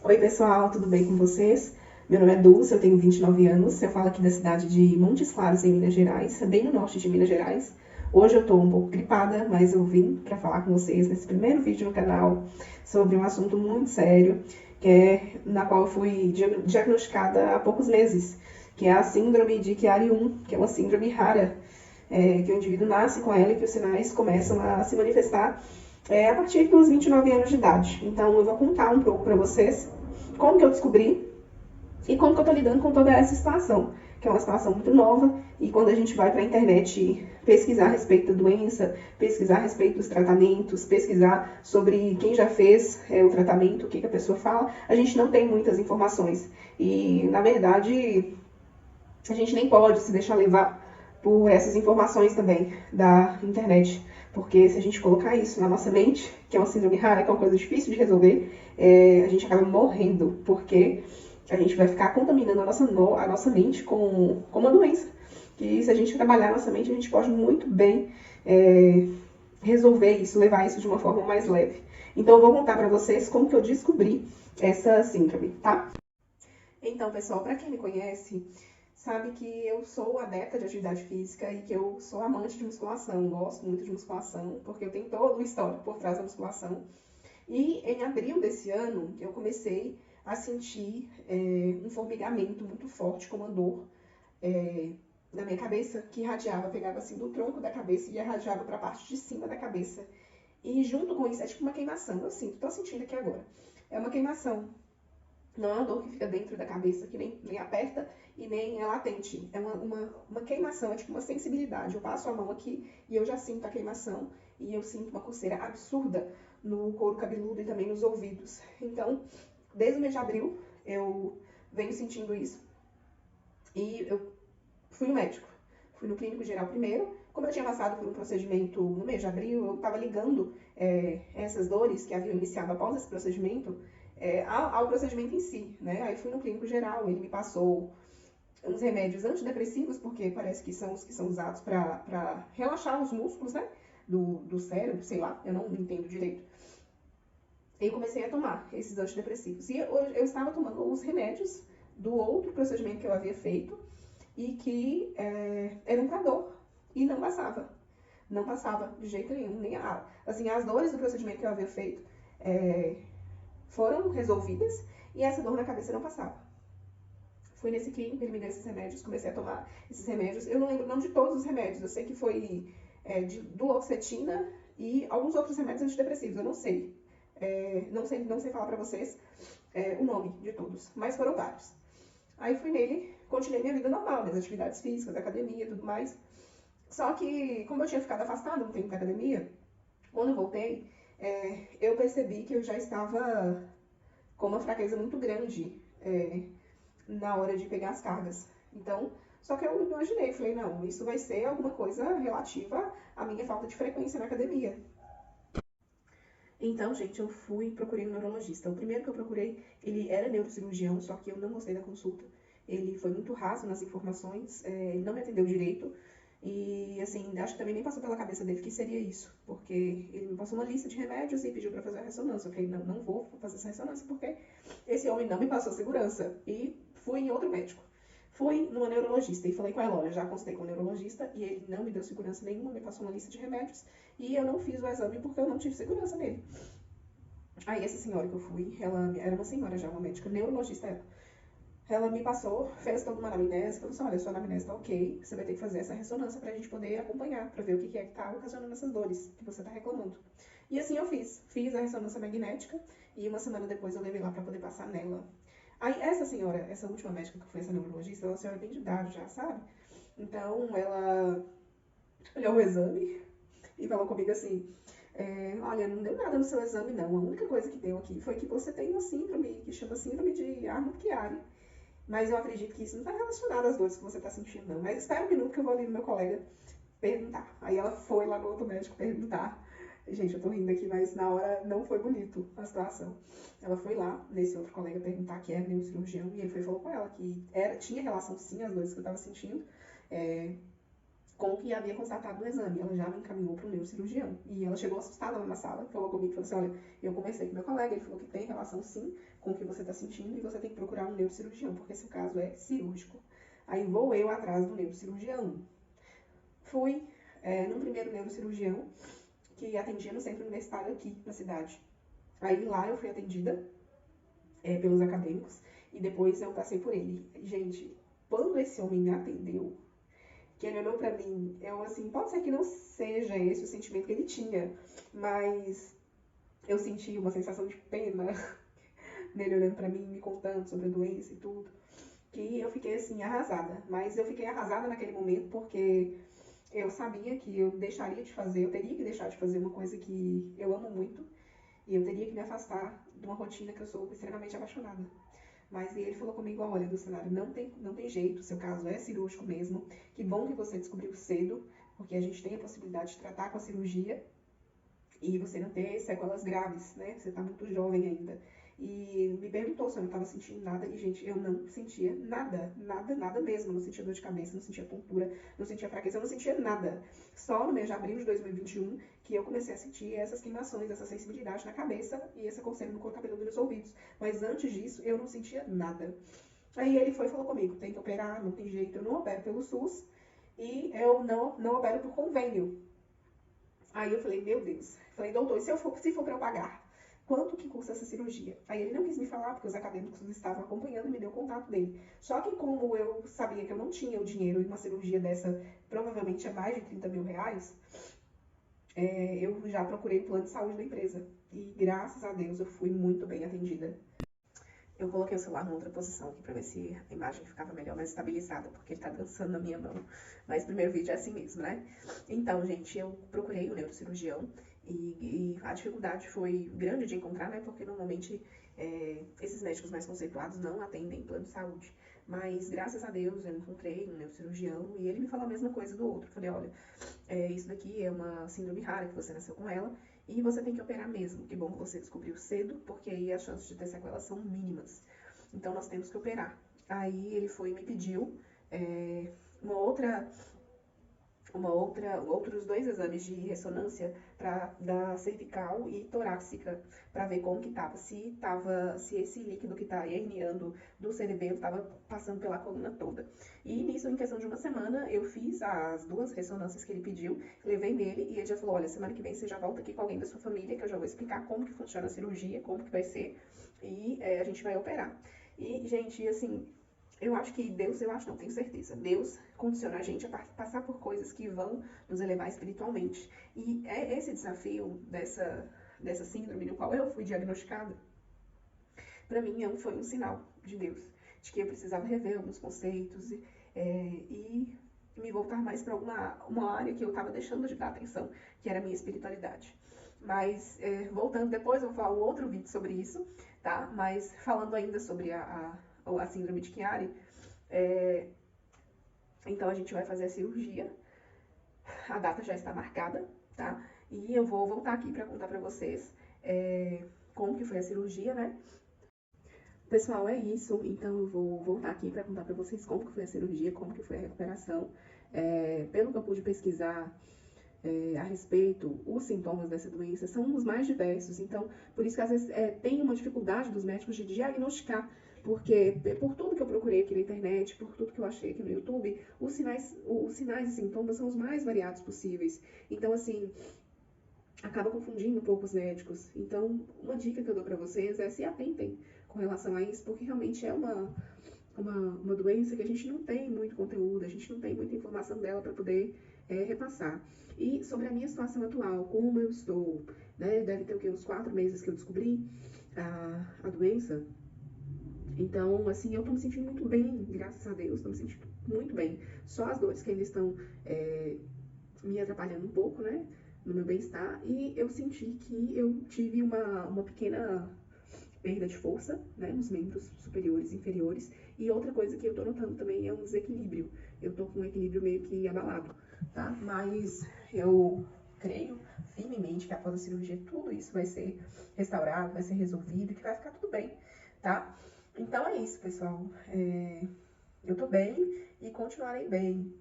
Oi pessoal, tudo bem com vocês? Meu nome é Dulce, eu tenho 29 anos, eu falo aqui da cidade de Montes Claros, em Minas Gerais, bem no norte de Minas Gerais. Hoje eu tô um pouco gripada, mas eu vim para falar com vocês nesse primeiro vídeo no canal sobre um assunto muito sério, na qual eu fui diagnosticada há poucos meses, que é a síndrome de Chiari-1, que é uma síndrome rara, que o indivíduo nasce com ela e que os sinais começam a se manifestar a partir dos 29 anos de idade. Então eu vou contar um pouco para vocês como que eu descobri e como que eu tô lidando com toda essa situação, que é uma situação muito nova, e quando a gente vai para a internet pesquisar a respeito da doença, pesquisar a respeito dos tratamentos, pesquisar sobre quem já fez o tratamento, o que a pessoa fala, a gente não tem muitas informações. E, na verdade, a gente nem pode se deixar levar por essas informações também da internet. Porque se a gente colocar isso na nossa mente, que é uma síndrome rara, que é uma coisa difícil de resolver, a gente acaba morrendo, porque a gente vai ficar contaminando a nossa mente com uma doença. Que se a gente trabalhar a nossa mente, a gente pode muito bem resolver isso, levar isso de uma forma mais leve. Então eu vou contar para vocês como que eu descobri essa síndrome, tá? Então, pessoal, para quem me conhece, sabe que eu sou adepta de atividade física e que eu sou amante de musculação, gosto muito de musculação, porque eu tenho todo um histórico por trás da musculação. E em abril desse ano, eu comecei a sentir um formigamento muito forte, com uma dor na minha cabeça, que irradiava, pegava assim do tronco da cabeça e irradiava para a parte de cima da cabeça. E junto com isso, é tipo uma queimação, eu sinto, tô sentindo aqui agora. É uma queimação, não é uma dor que fica dentro da cabeça, que nem aperta e nem é latente. É uma queimação, é tipo uma sensibilidade. Eu passo a mão aqui e eu já sinto a queimação. E eu sinto uma coceira absurda no couro cabeludo e também nos ouvidos. Então, desde o mês de abril, eu venho sentindo isso. E eu fui no médico. Fui no clínico geral primeiro. Como eu tinha passado por um procedimento no mês de abril, eu estava ligando essas dores que haviam iniciado após esse procedimento ao procedimento em si, né? Aí fui no clínico geral, ele me passou uns remédios antidepressivos, porque parece que são os que são usados para relaxar os músculos, né? Do cérebro, sei lá, eu não entendo direito. E eu comecei a tomar esses antidepressivos. E eu estava tomando os remédios do outro procedimento que eu havia feito e que eram para dor. E não passava. Não passava de jeito nenhum. Nem assim, as dores do procedimento que eu havia feito foram resolvidas e essa dor na cabeça não passava. Fui nesse clínico, ele me deu esses remédios, comecei a tomar esses remédios. Eu não lembro não de todos os remédios, eu sei que foi de duloxetina e alguns outros remédios antidepressivos, eu não sei. Não sei falar pra vocês o nome de todos, mas foram vários. Aí fui nele, continuei minha vida normal, minhas atividades físicas, academia e tudo mais. Só que, como eu tinha ficado afastada um tempo da academia, quando eu voltei, eu percebi que eu já estava com uma fraqueza muito grande na hora de pegar as cargas. Então, só que eu imaginei, falei, não, isso vai ser alguma coisa relativa à minha falta de frequência na academia. Então, gente, eu fui e procurei um neurologista. O primeiro que eu procurei, ele era neurocirurgião, só que eu não gostei da consulta. Ele foi muito raso nas informações, ele não me atendeu direito. E, assim, acho que também nem passou pela cabeça dele que seria isso, porque ele me passou uma lista de remédios e pediu para fazer a ressonância. Eu falei, não, não vou fazer essa ressonância porque esse homem não me passou segurança. E fui em outro médico. Fui numa neurologista e falei com ela, olha, já consultei com um neurologista e ele não me deu segurança nenhuma, me passou uma lista de remédios e eu não fiz o exame porque eu não tive segurança nele. Aí essa senhora que eu fui, ela era uma senhora já, uma médica neurologista. Ela me passou, fez toda uma anamnese, falou assim, olha, sua anamnese tá ok, você vai ter que fazer essa ressonância pra gente poder acompanhar, pra ver o que é que tá ocasionando essas dores que você tá reclamando. E assim eu fiz a ressonância magnética e uma semana depois eu levei lá pra poder passar nela. Aí essa senhora, essa última médica que foi essa neurologista, ela é uma senhora bem de idade já, sabe? Então ela olhou o exame e falou comigo assim, olha, não deu nada no seu exame não, a única coisa que deu aqui foi que você tem uma síndrome que chama síndrome de Arnold-Chiari. Mas eu acredito que isso não está relacionado às dores que você está sentindo, não. Mas espera um minuto que eu vou ali no meu colega perguntar. Aí ela foi lá no outro médico perguntar. Gente, eu tô rindo aqui, mas na hora não foi bonito a situação. Ela foi lá nesse outro colega perguntar, que era neurocirurgião, e ele foi e falou com ela que tinha relação sim às dores que eu tava sentindo. com o que havia constatado no exame. Ela já me encaminhou para o neurocirurgião. E ela chegou assustada lá na sala, falou comigo, falou assim, olha, eu conversei com meu colega, ele falou que tem relação sim com o que você está sentindo e você tem que procurar um neurocirurgião, porque esse caso é cirúrgico. Aí vou eu atrás do neurocirurgião. Fui no primeiro neurocirurgião, que atendia no centro universitário aqui na cidade. Aí lá eu fui atendida pelos acadêmicos e depois eu passei por ele. Gente, quando esse homem me atendeu, que ele olhou pra mim, eu assim, pode ser que não seja esse o sentimento que ele tinha, mas eu senti uma sensação de pena nele olhando pra mim, me contando sobre a doença e tudo, que eu fiquei assim, arrasada. Mas eu fiquei arrasada naquele momento porque eu sabia que eu deixaria de fazer, eu teria que deixar de fazer uma coisa que eu amo muito, e eu teria que me afastar de uma rotina que eu sou extremamente apaixonada. Mas ele falou comigo, olha, Dulcinara, não tem jeito, seu caso é cirúrgico mesmo. Que bom que você descobriu cedo, porque a gente tem a possibilidade de tratar com a cirurgia e você não ter sequelas graves, né? Você tá muito jovem ainda. E me perguntou se eu não tava sentindo nada. E, gente, eu não sentia nada. Nada mesmo. Eu não sentia dor de cabeça, não sentia tontura, não sentia fraqueza, eu não sentia nada. Só no mês de abril de 2021 que eu comecei a sentir essas queimações, essa sensibilidade na cabeça e essa coceira no couro cabeludo nos ouvidos. Mas antes disso, eu não sentia nada. Aí ele foi e falou comigo, tem que operar, não tem jeito, eu não opero pelo SUS e eu não opero por convênio. Aí eu falei, meu Deus. Falei, doutor, se for para eu pagar, quanto que custa essa cirurgia? Aí ele não quis me falar, porque os acadêmicos estavam acompanhando e me deu o contato dele. Só que como eu sabia que eu não tinha o dinheiro e uma cirurgia dessa provavelmente é mais de 30 mil reais, eu já procurei o plano de saúde da empresa. E graças a Deus eu fui muito bem atendida. Eu coloquei o celular numa outra posição aqui pra ver se a imagem ficava melhor, mais estabilizada, porque ele tá dançando na minha mão. Mas o primeiro vídeo é assim mesmo, né? Então, gente, eu procurei o neurocirurgião e a dificuldade foi grande de encontrar, né? Porque normalmente esses médicos mais conceituados não atendem plano de saúde. Mas, graças a Deus, eu encontrei um neurocirurgião e ele me falou a mesma coisa do outro. Eu falei, olha, isso daqui é uma síndrome rara que você nasceu com ela e você tem que operar mesmo. Que bom que você descobriu cedo, porque aí as chances de ter sequelas são mínimas. Então, nós temos que operar. Aí ele foi e me pediu outros 2 exames de ressonância para da cervical e torácica, para ver como que tava, se esse líquido que tá herniando do cerebelo estava passando pela coluna toda. E nisso, em questão de uma semana, eu fiz as 2 ressonâncias que ele pediu, levei nele e ele já falou, olha, semana que vem você já volta aqui com alguém da sua família, que eu já vou explicar como que funciona a cirurgia, como que vai ser, e a gente vai operar. E, gente, assim, eu acho que Deus, eu acho não, tenho certeza. Deus condiciona a gente a passar por coisas que vão nos elevar espiritualmente. E é esse desafio dessa síndrome no qual eu fui diagnosticada, para mim foi um sinal de Deus, de que eu precisava rever alguns conceitos e me voltar mais para uma área que eu estava deixando de dar atenção, que era a minha espiritualidade. Mas, voltando, depois eu vou falar um outro vídeo sobre isso, tá? Mas falando ainda sobre a síndrome de Chiari, então a gente vai fazer a cirurgia, a data já está marcada, tá? E eu vou voltar aqui para contar para vocês como que foi a cirurgia, né? Pessoal, é isso. Então eu vou voltar aqui para contar para vocês como que foi a cirurgia, como que foi a recuperação. Pelo que eu pude pesquisar a respeito, os sintomas dessa doença são os mais diversos. Então, por isso que às vezes tem uma dificuldade dos médicos de diagnosticar, porque por tudo que eu procurei aqui na internet, por tudo que eu achei aqui no YouTube, os sinais e sintomas são os mais variados possíveis. Então, assim, acaba confundindo um pouco os médicos. Então, uma dica que eu dou para vocês é se atentem com relação a isso, porque realmente é uma doença que a gente não tem muito conteúdo, a gente não tem muita informação dela para poder repassar. E sobre a minha situação atual, como eu estou, né? Deve ter o quê? Uns 4 meses que eu descobri a doença. Então, assim, eu tô me sentindo muito bem, graças a Deus, tô me sentindo muito bem. Só as dores que ainda estão me atrapalhando um pouco, né? No meu bem-estar. E eu senti que eu tive uma pequena perda de força, né, nos membros superiores e inferiores. E outra coisa que eu tô notando também é um desequilíbrio. Eu tô com um equilíbrio meio que abalado, tá? Mas eu creio firmemente que após a cirurgia tudo isso vai ser restaurado, vai ser resolvido, que vai ficar tudo bem, tá? Então é isso, pessoal. Eu tô bem e continuarei bem.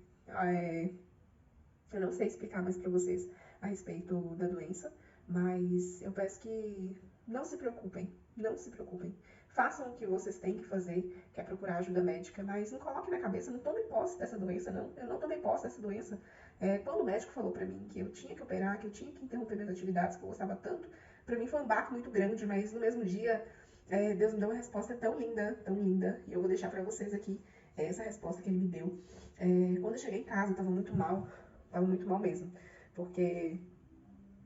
Eu não sei explicar mais para vocês a respeito da doença, mas eu peço que não se preocupem, não se preocupem. Façam o que vocês têm que fazer, que é procurar ajuda médica, mas não coloquem na cabeça, não tomem posse dessa doença, não. Eu não tomei posse dessa doença. Quando o médico falou para mim que eu tinha que operar, que eu tinha que interromper minhas atividades, que eu gostava tanto, para mim foi um baque muito grande, mas no mesmo dia, Deus me deu uma resposta tão linda, e eu vou deixar para vocês aqui essa resposta que ele me deu. Quando eu cheguei em casa, eu tava muito mal mesmo, porque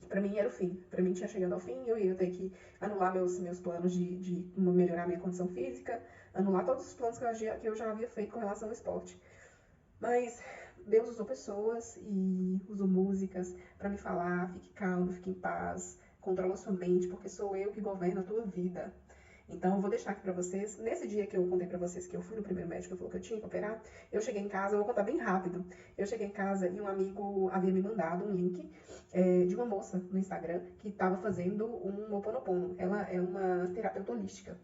pra mim era o fim, pra mim tinha chegado ao fim, eu ia ter que anular meus planos de melhorar minha condição física, anular todos os planos que eu já havia feito com relação ao esporte. Mas Deus usou pessoas e usou músicas pra me falar, fique calmo, fique em paz, controla sua mente, porque sou eu que governo a tua vida. Então, eu vou deixar aqui pra vocês, nesse dia que eu contei pra vocês que eu fui no primeiro médico, que falou que eu tinha que operar, eu cheguei em casa, eu vou contar bem rápido. Eu cheguei em casa e um amigo havia me mandado um link de uma moça no Instagram que estava fazendo um Ho Oponopono. Ela é uma terapeuta holística.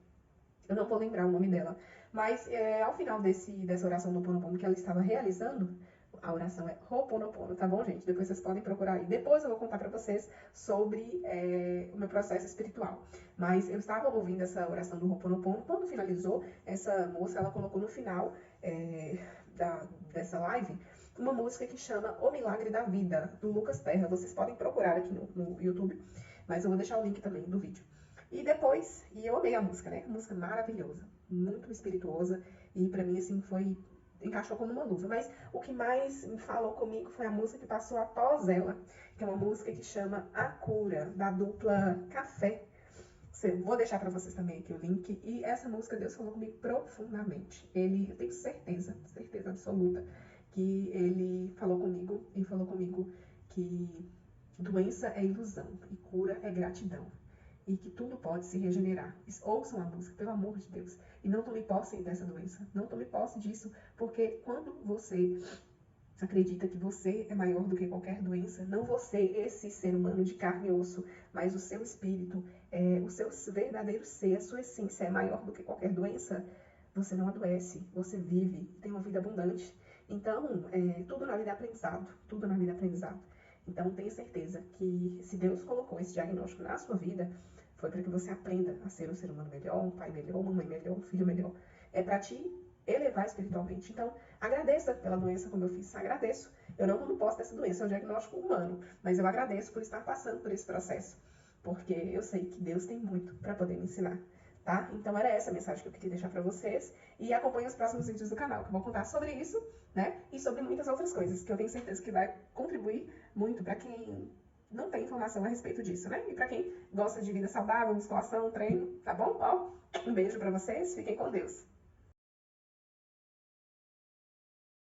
Eu não vou lembrar o nome dela. Mas ao final dessa oração do Ho Oponopono que ela estava realizando, a oração é Ho Oponopono, tá bom, gente? Depois vocês podem procurar aí. Depois eu vou contar pra vocês sobre o meu processo espiritual. Mas eu estava ouvindo essa oração do Ho Oponopono. Quando finalizou, essa moça, ela colocou no final dessa live uma música que chama O Milagre da Vida, do Lucas Terra. Vocês podem procurar aqui no YouTube, mas eu vou deixar o link também do vídeo. E depois, eu amei a música, né? Música maravilhosa, muito espirituosa, e pra mim, assim, encaixou como uma luva. Mas o que mais me falou comigo foi a música que passou após ela, que é uma música que chama A Cura, da dupla Café. Vou deixar pra vocês também aqui o link. E essa música Deus falou comigo profundamente. Eu tenho certeza absoluta, que ele falou comigo que doença é ilusão e cura é gratidão. E que tudo pode se regenerar. Ouçam a música, pelo amor de Deus. E não tome posse dessa doença. Não tome posse disso, porque quando você acredita que você é maior do que qualquer doença, não você, esse ser humano de carne e osso, mas o seu espírito, o seu verdadeiro ser, a sua essência é maior do que qualquer doença, você não adoece, você vive, tem uma vida abundante. Então, tudo na vida é aprendizado, tudo na vida é aprendizado. Então, tenha certeza que se Deus colocou esse diagnóstico na sua vida, foi para que você aprenda a ser um ser humano melhor, um pai melhor, uma mãe melhor, um filho melhor. É para te elevar espiritualmente. Então, agradeça pela doença como eu fiz, agradeço. Eu não tomo posse dessa doença, é um diagnóstico humano, mas eu agradeço por estar passando por esse processo, porque eu sei que Deus tem muito para poder me ensinar. Tá? Então era essa a mensagem que eu queria deixar para vocês. E acompanhe os próximos vídeos do canal, que eu vou contar sobre isso, né? E sobre muitas outras coisas, que eu tenho certeza que vai contribuir muito para quem não tem informação a respeito disso, né? E para quem gosta de vida saudável, musculação, treino, tá bom? Ó, um beijo para vocês, fiquem com Deus.